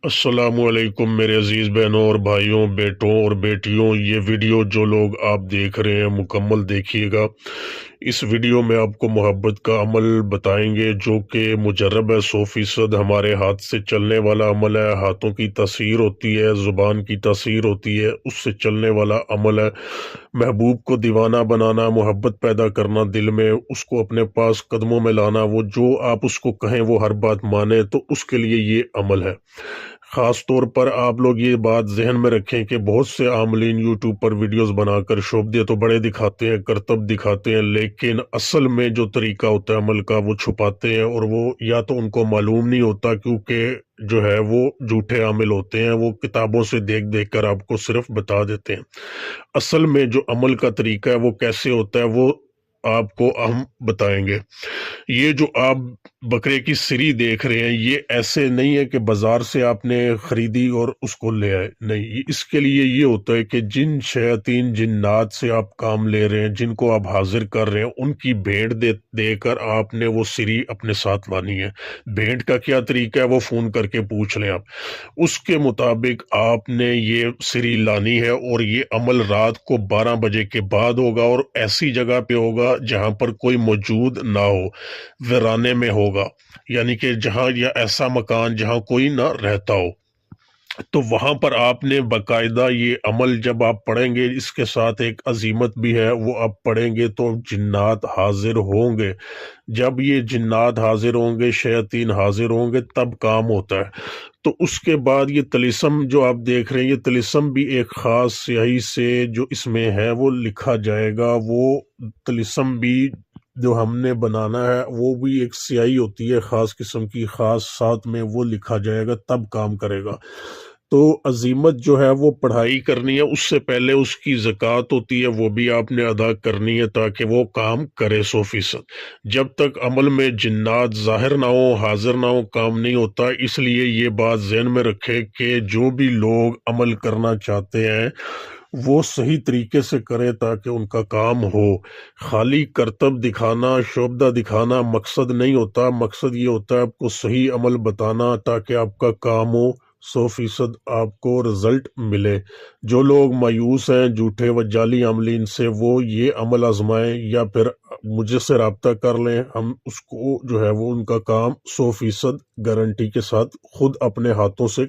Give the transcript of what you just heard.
अस्सलामुअलैकुम मेरे अजीज़ बहनों और भाइयों, बेटों और बेटियों। ये वीडियो जो लोग आप देख रहे हैं मुकम्मल देखिएगा। इस वीडियो में आपको मोहब्बत का अमल बताएंगे जो कि मुजर्रब है, 100% हमारे हाथ से चलने वाला अमल है। हाथों की तासीर होती है, ज़ुबान की तासीर होती है, उससे चलने वाला अमल है। महबूब को दीवाना बनाना, मोहब्बत पैदा करना दिल में, उसको अपने पास कदमों में लाना, वो जो आप उसको कहें वो हर बात माने, तो उसके लिए ये अमल है। ख़ास तौर पर आप लोग ये बात ज़हन में रखें कि बहुत से आमलीन यूट्यूब पर वीडियोस बनाकर शोबदे तो बड़े दिखाते हैं, करतब दिखाते हैं, लेकिन असल में जो तरीका होता है अमल का वो छुपाते हैं, और वो या तो उनको मालूम नहीं होता, क्योंकि जो है वो झूठे आमिल होते हैं। वो किताबों से देख देख कर आपको सिर्फ बता देते हैं। असल में जो अमल का तरीका है वो कैसे होता है वो आपको हम बताएंगे। ये जो आप बकरे की सिरी देख रहे हैं, ये ऐसे नहीं है कि बाजार से आपने खरीदी और उसको ले आए, नहीं। इसके लिए ये होता है कि जिन शयातीन जिन्नात से आप काम ले रहे हैं, जिनको आप हाजिर कर रहे हैं, उनकी भेंट देकर आपने वो सिरी अपने साथ लानी है। भेंट का क्या तरीका है वो फोन करके पूछ लें आप। उसके मुताबिक आपने ये सिरी लानी है, और ये अमल रात को 12 बजे के बाद होगा, और ऐसी जगह पे होगा जहां पर कोई मौजूद ना हो, वीराने में होगा, यानी कि जहां, या ऐसा मकान जहां कोई ना रहता हो। तो वहां पर आपने बकायदा ये अमल जब आप पढ़ेंगे, इसके साथ एक अजीमत भी है, वो आप पढ़ेंगे तो जिन्नात हाजिर होंगे। जब ये जिन्नात हाजिर होंगे, शयातीन हाजिर होंगे, तब काम होता है। तो उसके बाद ये तिलिस्म जो आप देख रहे हैं, ये तिलिस्म भी एक ख़ास स्याही से जो इसमें है वो लिखा जाएगा। वो तिलिस्म भी जो हमने बनाना है वो भी एक स्याही होती है ख़ास किस्म की, ख़ास साथ में वो लिखा जाएगा, तब काम करेगा। तो अजीमत जो है वो पढ़ाई करनी है, उससे पहले उसकी ज़कात होती है, वो भी आपने अदा करनी है ताकि वो काम करे 100%। जब तक अमल में जिन्नात ज़ाहिर ना हो, हाजिर ना हो, काम नहीं होता। इसलिए ये बात ज़हन में रखें कि जो भी लोग अमल करना चाहते हैं वो सही तरीके से करें ताकि उनका काम हो। खाली करतब दिखाना, शोभा दिखाना मकसद नहीं होता। मकसद ये होता है आपको सही अमल बताना ताकि आपका काम हो, 100% आपको रिजल्ट मिले। जो लोग मायूस हैं झूठे व जाली अमलीन से, वो ये अमल आजमाएं या फिर मुझे से रब्ता कर लें। हम उसको जो है वो उनका काम 100% गारंटी के साथ खुद अपने हाथों से